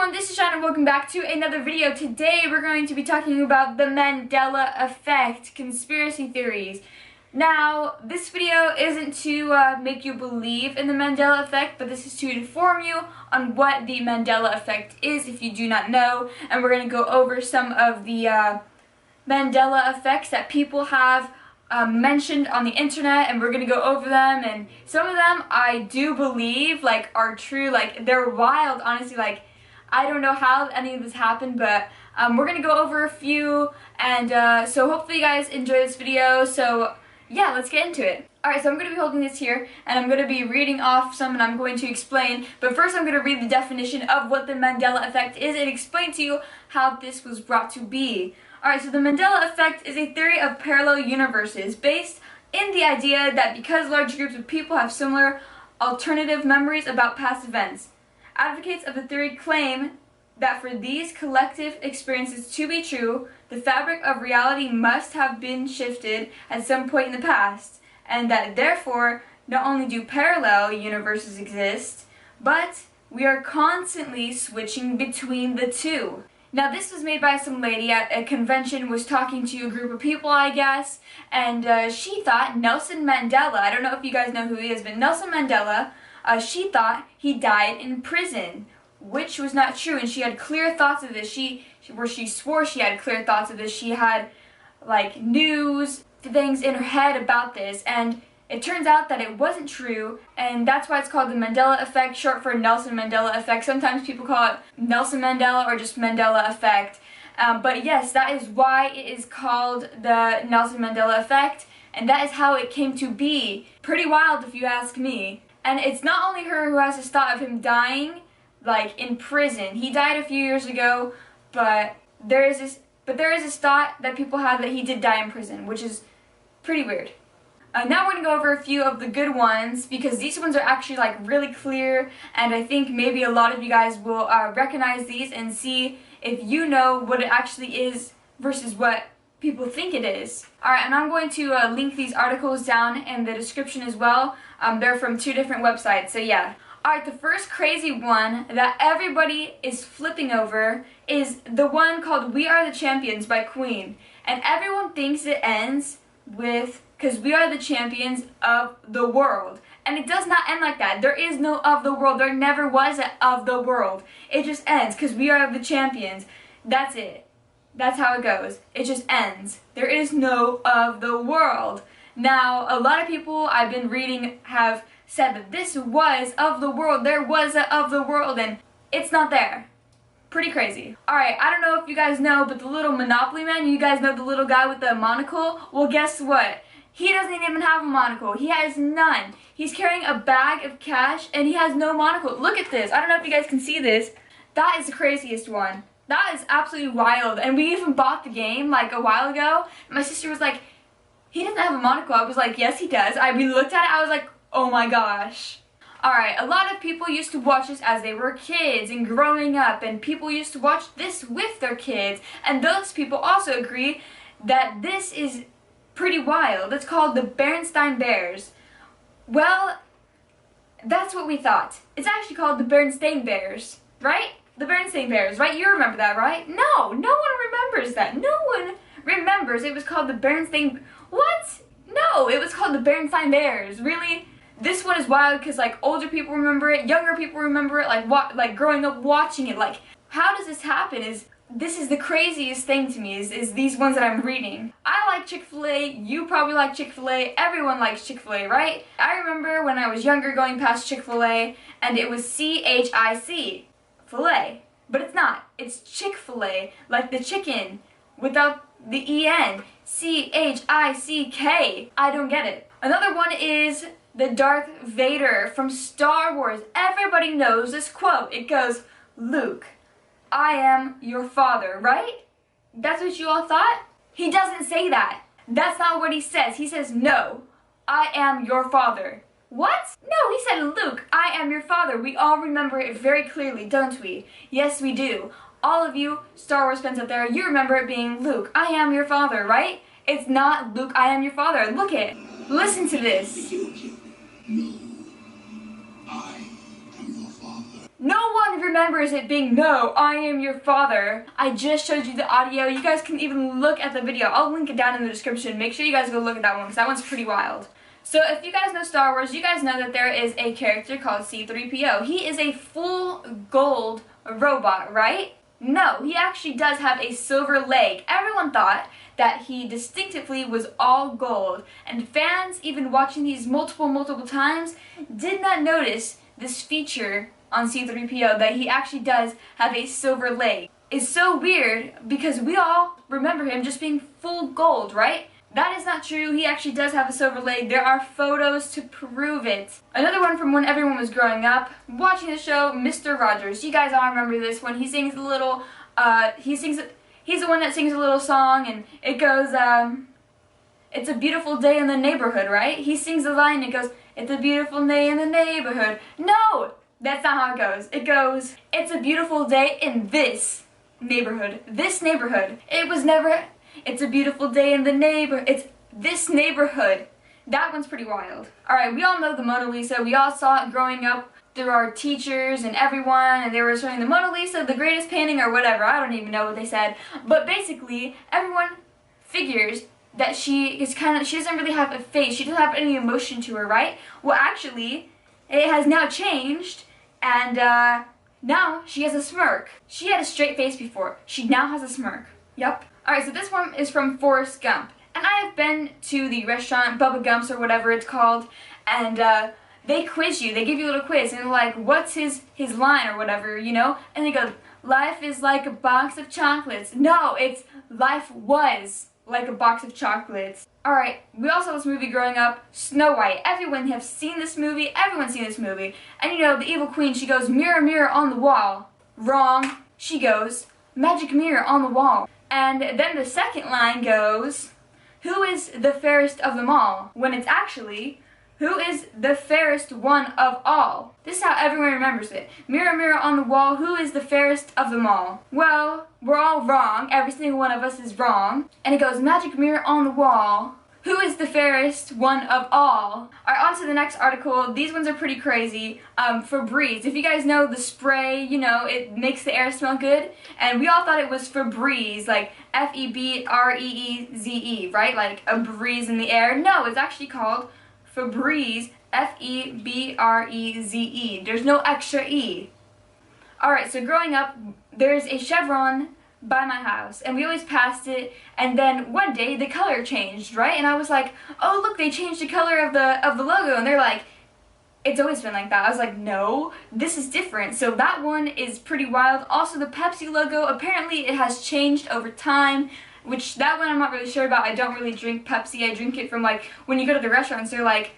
everyone, this is Sean and welcome back to another video. Today we're going to be talking about the Mandela Effect, conspiracy theories. Now, this video isn't to make you believe in the Mandela Effect, but this is to inform you on what the Mandela Effect is if you do not know. And we're going to go over some of the Mandela effects that people have mentioned on the internet, and we're gonna go over them, and some of them I do believe are true. They're wild, honestly. I don't know how any of this happened, but we're gonna go over a few, and so hopefully you guys enjoy this video. So yeah, let's get into it. Alright, so I'm going to be holding this here, and I'm going to be reading off some, and I'm going to explain, but first I'm going to read the definition of what the Mandela Effect is and explain to you how this was brought to be. Alright, so the Mandela Effect is a theory of parallel universes based in the idea that because large groups of people have similar alternative memories about past events, advocates of the theory claim that for these collective experiences to be true, the fabric of reality must have been shifted at some point in the past, and that therefore not only do parallel universes exist, but we are constantly switching between the two. Now, this was made by some lady at a convention, was talking to a group of people, I guess, and she thought Nelson Mandela, I don't know if you guys know who he is, but Nelson Mandela, she thought he died in prison, which was not true, and she had clear thoughts of this. She swore she had clear thoughts of this. She had, news, things in her head about this, and it turns out that it wasn't true, and that's why it's called the Mandela Effect, short for Nelson Mandela Effect. Sometimes people call it Nelson Mandela or just Mandela Effect. But yes, that is why it is called the Nelson Mandela Effect, and that is how it came to be. Pretty wild if you ask me. And it's not only her who has this thought of him dying, in prison. He died a few years ago, but there is this thought that people have that he did die in prison, which is pretty weird. Now we're going to go over a few of the good ones, because these ones are actually really clear, and I think maybe a lot of you guys will recognize these and see if you know what it actually is versus what people think it is. Alright, and I'm going to link these articles down in the description as well. They're from 2 different websites, so yeah. Alright, the first crazy one that everybody is flipping over is the one called We Are the Champions by Queen. And everyone thinks it ends with, because we are the champions of the world. And it does not end like that. There is no of the world. There never was a of the world. It just ends, because we are the champions. That's it. That's how it goes. It just ends. There is no of the world. Now, a lot of people I've been reading have said that this was of the world. There was a of the world, and it's not there. Pretty crazy. Alright, I don't know if you guys know, but the little Monopoly man, you guys know the little guy with the monocle? Well, guess what? He doesn't even have a monocle. He has none. He's carrying a bag of cash, and he has no monocle. Look at this. I don't know if you guys can see this. That is the craziest one. That is absolutely wild. And we even bought the game, a while ago. My sister was like, he doesn't have a monocle. I was like, yes, he does. We looked at it. I was like, oh my gosh. Alright, a lot of people used to watch this as they were kids and growing up, and people used to watch this with their kids, and those people also agree that this is pretty wild. It's called the Berenstain Bears. Well, that's what we thought. It's actually called the Berenstain Bears, right? The Berenstain Bears, right? You remember that, right? No, no one remembers that. No one remembers it was called the Berenstain... What? No, it was called the Berenstain Bears. Really? This one is wild because older people remember it, younger people remember it, growing up watching it. How does this happen? This is the craziest thing to me, is these ones that I'm reading. I like Chick-fil-A, you probably like Chick-fil-A, everyone likes Chick-fil-A, right? I remember when I was younger going past Chick-fil-A, and it was C-H-I-C, filet. But it's not, it's Chick-fil-A, like the chicken, without the E-N, C-H-I-C-K. I don't get it. Another one is the Darth Vader from Star Wars. Everybody knows this quote. It goes, Luke, I am your father, right? That's what you all thought? He doesn't say that. That's not what he says. He says, no, I am your father. What? No, he said, Luke, I am your father. We all remember it very clearly, don't we? Yes, we do. All of you Star Wars fans out there, you remember it being, Luke, I am your father, right? It's not, Luke, I am your father. Look it. Listen to this. No, I am your father. No one remembers it being, no, I am your father. I just showed you the audio. You guys can even look at the video. I'll link it down in the description. Make sure you guys go look at that one because that one's pretty wild. So if you guys know Star Wars, you guys know that there is a character called C-3PO. He is a full gold robot, right? No, he actually does have a silver leg. Everyone thought that he distinctively was all gold, and fans, even watching these multiple times, did not notice this feature on C-3PO that he actually does have a silver leg. It's so weird because we all remember him just being full gold, right? That is not true. He actually does have a silver leg. There are photos to prove it. Another one from when everyone was growing up, watching the show, Mr. Rogers. You guys all remember this when he sings a little, he's the one that sings a little song, and it goes, it's a beautiful day in the neighborhood, right? He sings the line, and it goes, it's a beautiful day in the neighborhood. No! That's not how it goes. It goes, it's a beautiful day in this neighborhood. This neighborhood. It was never... It's a beautiful day in the neighborhood. It's this neighborhood. That one's pretty wild. Alright, we all know the Mona Lisa. We all saw it growing up through our teachers and everyone, and they were showing the Mona Lisa, the greatest painting or whatever. I don't even know what they said. But basically, everyone figures that she doesn't really have a face. She doesn't have any emotion to her, right? Well, actually, it has now changed, and now she has a smirk. She had a straight face before. She now has a smirk. Yep. Alright, so this one is from Forrest Gump. And I have been to the restaurant, Bubba Gump's or whatever it's called, and they quiz you. They give you a little quiz, and they're like, what's his line or whatever, you know? And they go, life is like a box of chocolates. No, it's life was like a box of chocolates. Alright, we also saw this movie growing up, Snow White. Everyone has seen this movie. Everyone's seen this movie. And you know, the evil queen, she goes, mirror, mirror on the wall. Wrong. She goes, magic mirror on the wall. And then the second line goes, who is the fairest of them all? When it's actually, who is the fairest one of all? This is how everyone remembers it. Mirror, mirror on the wall, who is the fairest of them all? Well, we're all wrong. Every single one of us is wrong. And it goes, magic mirror on the wall, who is the fairest one of all? Alright, on to the next article. These ones are pretty crazy. Febreze. If you guys know the spray, you know, it makes the air smell good. And we all thought it was Febreze, like F-E-B-R-E-E-Z-E, right? Like a breeze in the air. No, it's actually called Febreze, F-E-B-R-E-Z-E. There's no extra E. Alright, so growing up, there's a Chevron by my house, and we always passed it, and then one day the color changed, right? And I was like, oh look, they changed the color of the logo, and they're like, it's always been like that. I was like, no, this is different. So that one is pretty wild. Also, the Pepsi logo, apparently it has changed over time, which that one I'm not really sure about. I don't really drink Pepsi. I drink it from, like, when you go to the restaurants, they're like,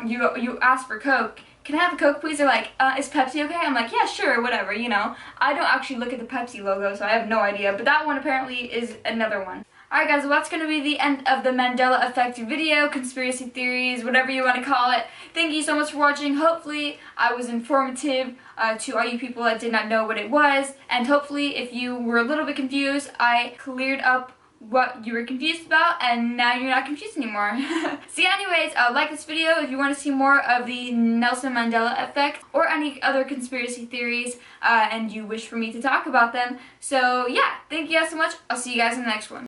you ask for Coke. Can I have a Coke, please? They're like, is Pepsi okay? I'm like, yeah, sure, whatever, you know. I don't actually look at the Pepsi logo, so I have no idea. But that one apparently is another one. Alright guys, well that's going to be the end of the Mandela Effect video, conspiracy theories, whatever you want to call it. Thank you so much for watching. Hopefully I was informative to all you people that did not know what it was. And hopefully if you were a little bit confused, I cleared up what you were confused about, and now you're not confused anymore. So yeah, anyways, like this video if you want to see more of the Nelson Mandela Effect or any other conspiracy theories and you wish for me to talk about them. So yeah, thank you guys so much. I'll see you guys in the next one.